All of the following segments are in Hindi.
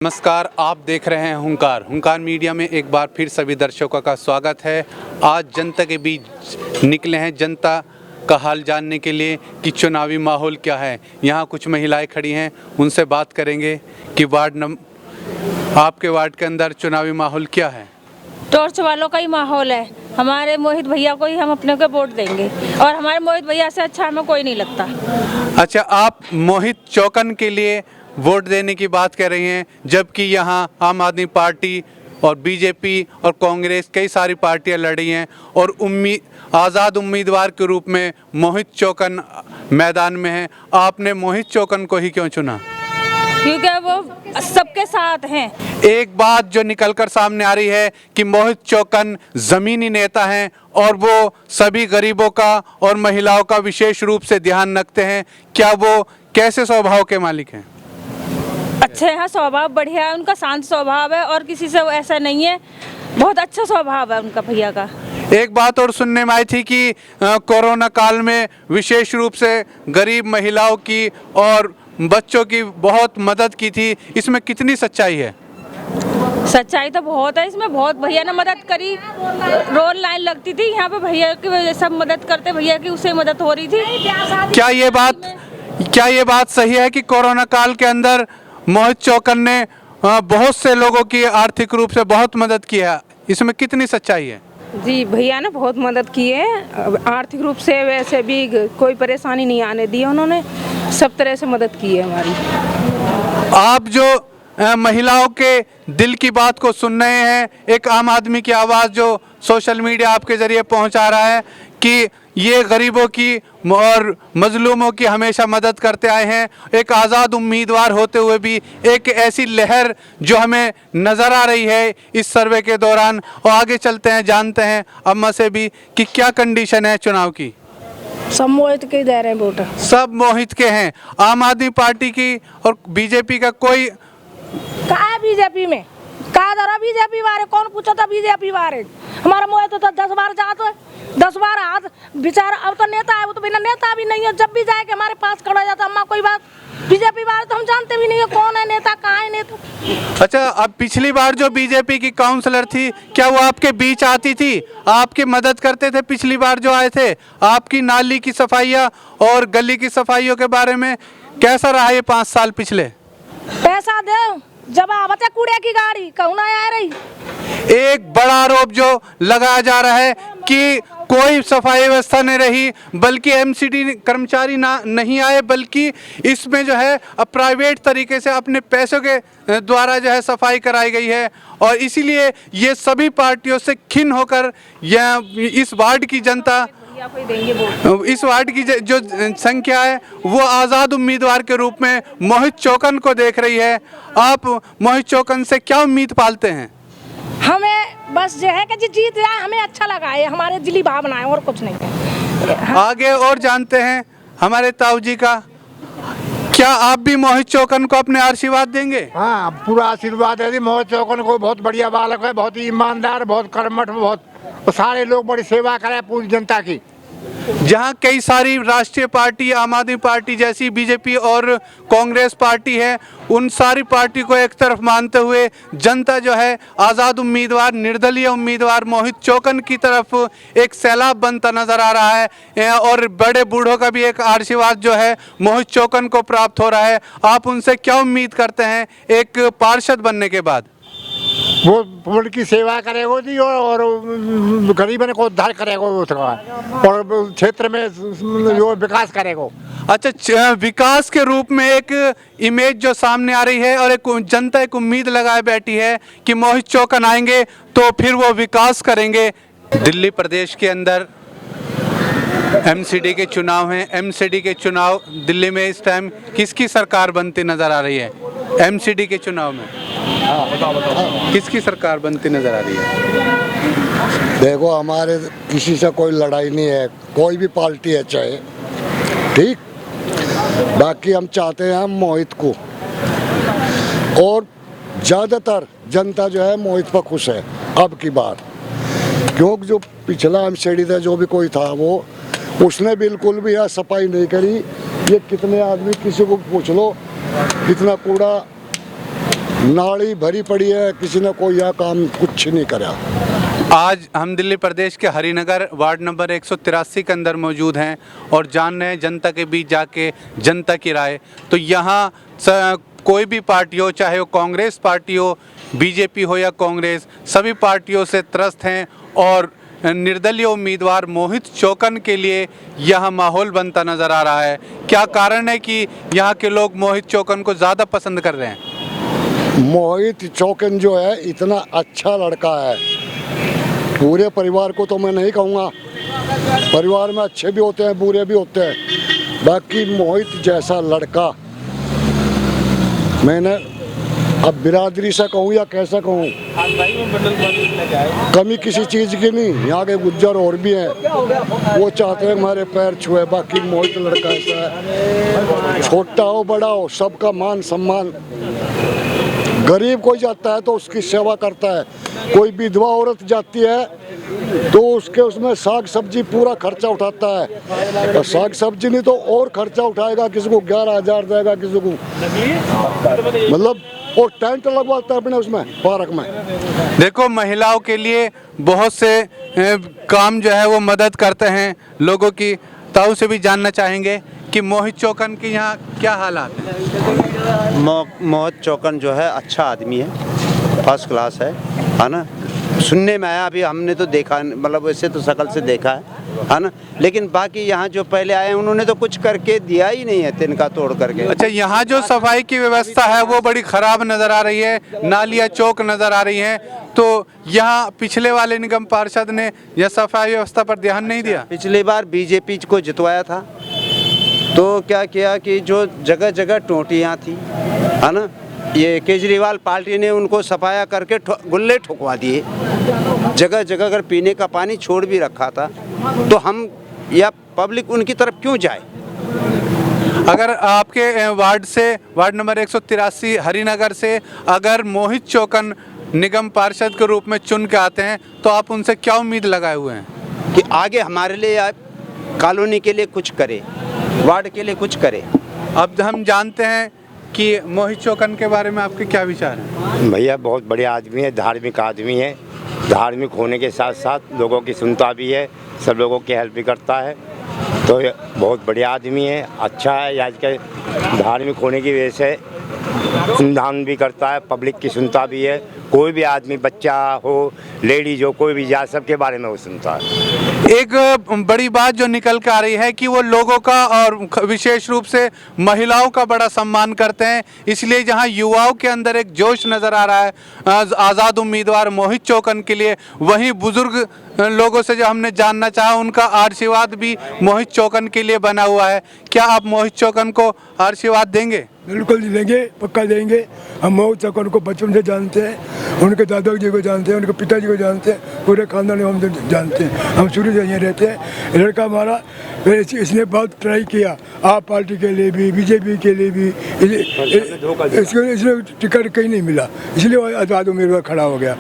नमस्कार, आप देख रहे हैं हुंकार मीडिया में एक बार फिर सभी दर्शकों का स्वागत है। आज जनता के बीच निकले हैं जनता का हाल जानने के लिए कि चुनावी माहौल क्या है। यहाँ कुछ महिलाएं खड़ी हैं, उनसे बात करेंगे कि आपके वार्ड के अंदर चुनावी माहौल क्या है। टॉर्च वालों का ही माहौल है। हमारे मोहित भैया को ही हम अपने को वोट देंगे और हमारे मोहित भैया से अच्छा हमें कोई नहीं लगता। अच्छा, आप मोहित चौकन के लिए वोट देने की बात कर रही हैं, जबकि यहाँ आम आदमी पार्टी और बीजेपी और कांग्रेस कई सारी पार्टियां लड़ी हैं और आज़ाद उम्मीदवार के रूप में मोहित चौकन मैदान में हैं। आपने मोहित चौकन को ही क्यों चुना? क्योंकि वो सबके साथ हैं। एक बात जो निकलकर सामने आ रही है कि मोहित चौकन जमीनी नेता हैं और वो सभी गरीबों का और महिलाओं का विशेष रूप से ध्यान रखते हैं। क्या वो कैसे स्वभाव के मालिक हैं? अच्छे हैं, स्वभाव बढ़िया है उनका, शांत स्वभाव है और किसी से वो ऐसा नहीं है। बहुत अच्छा स्वभाव है उनका भैया का। एक बात और सुनने में आई थी कि कोरोना काल में विशेष रूप से गरीब महिलाओं की और बच्चों की बहुत मदद की थी। इसमें कितनी सच्चाई है? सच्चाई तो बहुत है इसमें। बहुत भैया ने मदद करी। रोड लाइन लगती थी यहाँ पे, भैया की वजह से सब मदद करते, भैया की उससे मदद हो रही थी। क्या ये बात सही है कि कोरोना काल के अंदर मोहित चौकन ने बहुत से लोगों की आर्थिक रूप से बहुत मदद की है? इसमें कितनी सच्चाई है? जी, भैया ने बहुत मदद की है आर्थिक रूप से, वैसे भी कोई परेशानी नहीं आने दी उन्होंने, सब तरह से मदद की है हमारी। आप जो महिलाओं के दिल की बात को सुन रहे हैं, एक आम आदमी की आवाज़ जो सोशल मीडिया आपके ज़रिए पहुंचा रहा है कि ये गरीबों की और मजलूमों की हमेशा मदद करते आए हैं। एक आज़ाद उम्मीदवार होते हुए भी एक ऐसी लहर जो हमें नज़र आ रही है इस सर्वे के दौरान। और आगे चलते हैं, जानते हैं अम्मा से भी कि क्या कंडीशन है चुनाव की। सब मोहित के दे रहे हैं वोट। सब मोहित के हैं। आम आदमी पार्टी की और बीजेपी का कोई कहा है? बीजेपी में कहा जा रहा बीजेपी वाले? कौन पूछा था बीजेपी वाले? हमारा मोहित तो 10 बार जाता है, 10 बार हाथ बेचारा। अब तो नेता है, वो तो बिना नेता भी नहीं है। जब भी जाए के हमारे पास खड़ा जाता, अम्मा कोई बात। बीजेपी वाले तो हम जानते भी नहीं है कौन है नेता, कहाँ है नेता। अच्छा, अब पिछली बार जो बीजेपी की काउंसलर थी, क्या वो आपके बीच आती थी, आपकी मदद करते थे? पिछली बार जो आए थे, आपकी नाली की सफाइयाँ और गली की सफाइयों के बारे में कैसा रहा ये 5 साल पिछले? पैसा दे जब आवते कूड़े की गाड़ी कहूँ ना आ रही। एक बड़ा आरोप जो लगाया जा रहा है कि कोई सफाई व्यवस्था नहीं रही, बल्कि एमसीडी कर्मचारी नहीं आए, बल्कि इसमें जो है प्राइवेट तरीके से अपने पैसों के द्वारा जो है सफाई कराई गई है। और इसीलिए ये सभी पार्टियों से खिन्न होकर इस वार्ड की जनता, इस वार्ड की जो संख्या है वो आज़ाद उम्मीदवार के रूप में मोहित चौकन को देख रही है। आप मोहित चौकन से क्या उम्मीद पालते हैं? हमें बस जो है कि जीत जाए, हमें अच्छा लगा है, हमारे दिली भावना है और कुछ नहीं है। आगे और जानते हैं हमारे ताऊ जी का। क्या आप भी मोहित चौकन को अपने आशीर्वाद देंगे? हाँ, पूरा आशीर्वाद है जी। मोहित चौकन को बहुत बढ़िया बालक है, बहुत ही ईमानदार, बहुत कर्मठ, बहुत सारे लोग बड़ी सेवा करे पूरी जनता की। जहाँ कई सारी राष्ट्रीय पार्टी, आम आदमी पार्टी जैसी, बीजेपी और कांग्रेस पार्टी है, उन सारी पार्टी को एक तरफ मानते हुए जनता जो है आज़ाद उम्मीदवार, निर्दलीय उम्मीदवार मोहित चौकन की तरफ एक सैलाब बनता नजर आ रहा है। और बड़े बूढ़ों का भी एक आशीर्वाद जो है मोहित चौकन को प्राप्त हो रहा है। आप उनसे क्या उम्मीद करते हैं एक पार्षद बनने के बाद? वो उनकी सेवा करेगा जी और गरीबन को उद्धार करेगा और क्षेत्र में जो विकास करेगा। अच्छा, विकास के रूप में एक इमेज जो सामने आ रही है और एक जनता एक उम्मीद लगाए बैठी है कि मोहित चौकन आएंगे तो फिर वो विकास करेंगे। दिल्ली प्रदेश के अंदर एमसीडी के चुनाव हैं। एमसीडी के चुनाव दिल्ली में इस टाइम किसकी सरकार बनती नजर आ रही है? एमसीडी के चुनाव में किसकी सरकार बनती नजर आ रही है? देखो, हमारे किसी से कोई लड़ाई नहीं है, कोई भी पार्टी है चाहे, ठीक। बाकी हम चाहते हैं हम मोहित को, और ज़्यादातर जनता जो है मोहित पर खुश है अब की बार। क्योंकि जो पिछला एमसीडी था, जो भी कोई था, वो उसने बिल्कुल भी सफाई नहीं करी। ये कितने आदमी, किसी को पूछ लो, कितना कूड़ा नाली भरी पड़ी है, किसी ने कोई यह काम कुछ नहीं करा। आज हम दिल्ली प्रदेश के हरिनगर वार्ड नंबर 183 के अंदर मौजूद हैं और जान रहे हैं जनता के बीच जाके जनता की राय। तो यहाँ कोई भी पार्टी हो, चाहे वो कांग्रेस पार्टी हो, बीजेपी हो या कांग्रेस, सभी पार्टियों से त्रस्त हैं और निर्दलीय उम्मीदवार मोहित चौकन के लिए यह माहौल बनता नज़र आ रहा है। क्या कारण है कि यहाँ के लोग मोहित चौकन को ज़्यादा पसंद कर रहे हैं? मोहित चौकन जो है इतना अच्छा लड़का है, पूरे परिवार को तो मैं नहीं कहूँगा, परिवार में अच्छे भी होते हैं बुरे भी होते हैं, बाकी मोहित जैसा लड़का मैंने अब बिरादरी से कहूँ या कैसा कहूँ, कमी किसी चीज़ की नहीं। यहाँ के गुज्जर और भी हैं, वो चाहते हैं हमारे पैर छुए, बाकी मोहित लड़का ऐसा है, छोटा हो बड़ा हो सबका मान सम्मान। गरीब कोई जाता है तो उसकी सेवा करता है, कोई विधवा औरत जाती है तो उसके उसमें साग सब्जी पूरा खर्चा उठाता है, और साग सब्जी नहीं तो और खर्चा उठाएगा, किसी को 11,000 देगा, किसी को मतलब, और टेंट लगवाता है अपने उसमें पार्क में। देखो, महिलाओं के लिए बहुत से काम जो है वो मदद करते हैं लोगों की। ताऊ से भी जानना चाहेंगे कि मोहित चौकन के यहाँ क्या हालात हैं? मोहित चौकन जो है अच्छा आदमी है, फर्स्ट क्लास है ना। सुनने में आया, अभी हमने तो देखा मतलब वैसे तो शकल से देखा है ना, लेकिन बाकी यहाँ जो पहले आए उन्होंने तो कुछ करके दिया ही नहीं है, तिनका तोड़ करके। अच्छा, यहाँ जो सफाई की व्यवस्था है वो बड़ी खराब नज़र आ रही है, नालियाँ चौक नज़र आ रही हैं, तो यहाँ पिछले वाले निगम पार्षद ने यह सफाई व्यवस्था पर ध्यान नहीं दिया। पिछली बार बीजेपी को जितवाया था तो क्या किया कि जो जगह जगह टोंटियाँ थी है ना, ये केजरीवाल पार्टी ने उनको सफाया करके गुल्ले ठुकवा दिए, जगह जगह अगर पीने का पानी छोड़ भी रखा था, तो हम या पब्लिक उनकी तरफ क्यों जाए? अगर आपके वार्ड से, वार्ड नंबर 183 हरिनगर से अगर मोहित चौकन निगम पार्षद के रूप में चुन के आते हैं तो आप उनसे क्या उम्मीद लगाए हुए हैं? कि आगे हमारे लिए या कॉलोनी के लिए कुछ करे, वार्ड के लिए कुछ करे। अब हम जानते हैं कि मोहित चौकन के बारे में आपके क्या विचार हैं? भैया बहुत बढ़िया आदमी है, धार्मिक आदमी है, धार्मिक होने के साथ साथ लोगों की सुनता भी है, सब लोगों की हेल्प भी करता है, तो बहुत बढ़िया आदमी है, अच्छा है। आज के धार्मिक होने की वजह से अनुदान भी करता है, पब्लिक की सुनता भी है, कोई भी आदमी, बच्चा हो, लेडीज हो, कोई भी जा, सबके बारे में वो सुनता है। एक बड़ी बात जो निकल कर आ रही है कि वो लोगों का और विशेष रूप से महिलाओं का बड़ा सम्मान करते हैं, इसलिए जहां युवाओं के अंदर एक जोश नज़र आ रहा है आज़ाद उम्मीदवार मोहित चौकन के लिए, वहीं बुजुर्ग लोगों से जो हमने जानना चाहा उनका आशीर्वाद भी मोहित चौकन के लिए बना हुआ है। क्या आप मोहित चौकन को आशीर्वाद देंगे? बिल्कुल देंगे, पक्का देंगे। हम मोहित चौकन को बचपन से जानते हैं, उनके दादाजी को जानते हैं, उनके पिताजी को जानते हैं, पूरे खानदान हम जानते हैं, हम शुरू से यहीं रहते हैं। लड़का हमारा इसने बहुत ट्राई किया, आप पार्टी के लिए भी, बीजेपी के लिए भी, इसने टिकट कहीं नहीं मिला, इसलिए वो आज़ाद उम्मीदवार खड़ा हो गया।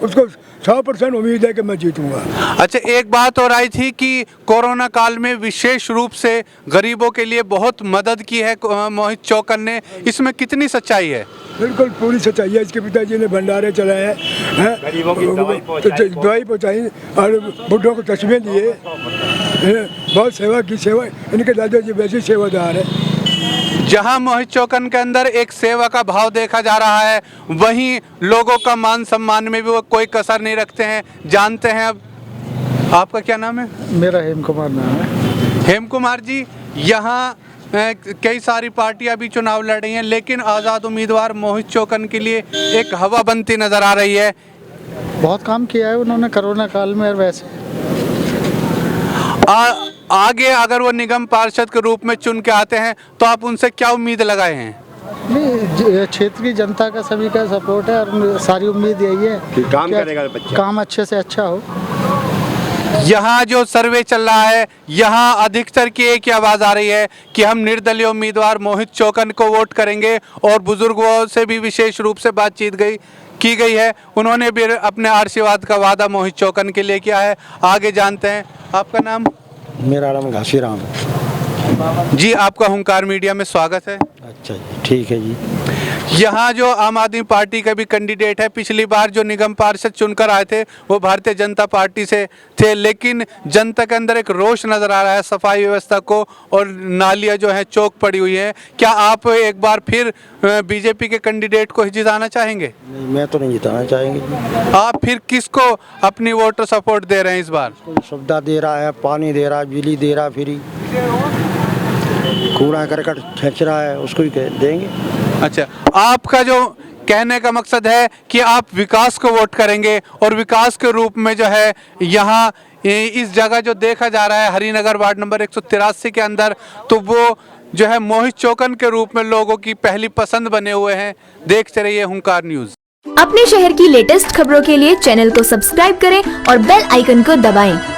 उसको 100% उम्मीद है कि मैं जीतूंगा। अच्छा, एक बात और आई थी कि कोरोना काल में विशेष रूप से गरीबों के लिए बहुत मदद की है मोहित चौकन ने, इसमें कितनी सच्चाई है? बिल्कुल पूरी सच्चाई है। इसके पिताजी ने भंडारे चलाए हैं, दवाई पहुँचाई और बुढ़ों को चश्मे दिए, बहुत सेवा की। सेवा इनके दादाजी वैसे सेवादार है। जहां मोहित चौकन के अंदर एक सेवा का भाव देखा जा रहा है, वहीं लोगों का मान सम्मान में भी वो कोई कसर नहीं रखते हैं। जानते हैं, अब आपका क्या नाम है? मेरा हेम कुमार नाम है। हेम कुमार जी, यहाँ कई सारी पार्टियां भी चुनाव लड़ रही हैं, लेकिन आज़ाद उम्मीदवार मोहित चौकन के लिए एक हवा बनती नज़र आ रही है। बहुत काम किया है उन्होंने कोरोना काल में, और वैसे आगे अगर वो निगम पार्षद के रूप में चुन के आते हैं तो आप उनसे क्या उम्मीद लगाए हैं? नहीं, क्षेत्रीय जनता का सभी का सपोर्ट है और सारी उम्मीद यही है कि काम करेगा बच्चा, काम अच्छे से अच्छा हो। यहाँ जो सर्वे चल रहा है, यहाँ अधिकतर की एक ही आवाज़ आ रही है कि हम निर्दलीय उम्मीदवार मोहित चौकन को वोट करेंगे, और बुजुर्गों से भी विशेष रूप से बातचीत की गई है, उन्होंने भी अपने आशीर्वाद का वादा मोहित चौकन के लिए किया है। आगे जानते हैं, आपका नाम? मेरा नाम घासीराम जी, आपका हुंकार मीडिया में स्वागत है। अच्छा जी, ठीक है जी। यहाँ जो आम आदमी पार्टी का भी कैंडिडेट है, पिछली बार जो निगम पार्षद चुनकर आए थे वो भारतीय जनता पार्टी से थे, लेकिन जनता के अंदर एक रोष नजर आ रहा है सफाई व्यवस्था को, और नालियाँ जो है चौक पड़ी हुई है। क्या आप एक बार फिर बीजेपी के कैंडिडेट को ही जिताना चाहेंगे? नहीं, मैं तो नहीं जिताना चाहेंगे। आप फिर किसको अपनी वोटर सपोर्ट दे रहे हैं इस बार? सुविधा दे रहा है, पानी दे रहा है, बिजली दे रहा है, फ्री कूड़ा करकट खींच रहा है, उसको ही देंगे। अच्छा, आपका जो कहने का मकसद है कि आप विकास को वोट करेंगे, और विकास के रूप में जो है यहाँ इस जगह जो देखा जा रहा है हरिनगर वार्ड नंबर 183 के अंदर, तो वो जो है मोहित चौकन के रूप में लोगों की पहली पसंद बने हुए हैं। देखते रहिए हुंकार न्यूज़। अपने शहर की लेटेस्ट खबरों के लिए चैनल को सब्सक्राइब करें और बेल आइकन को दबाएं।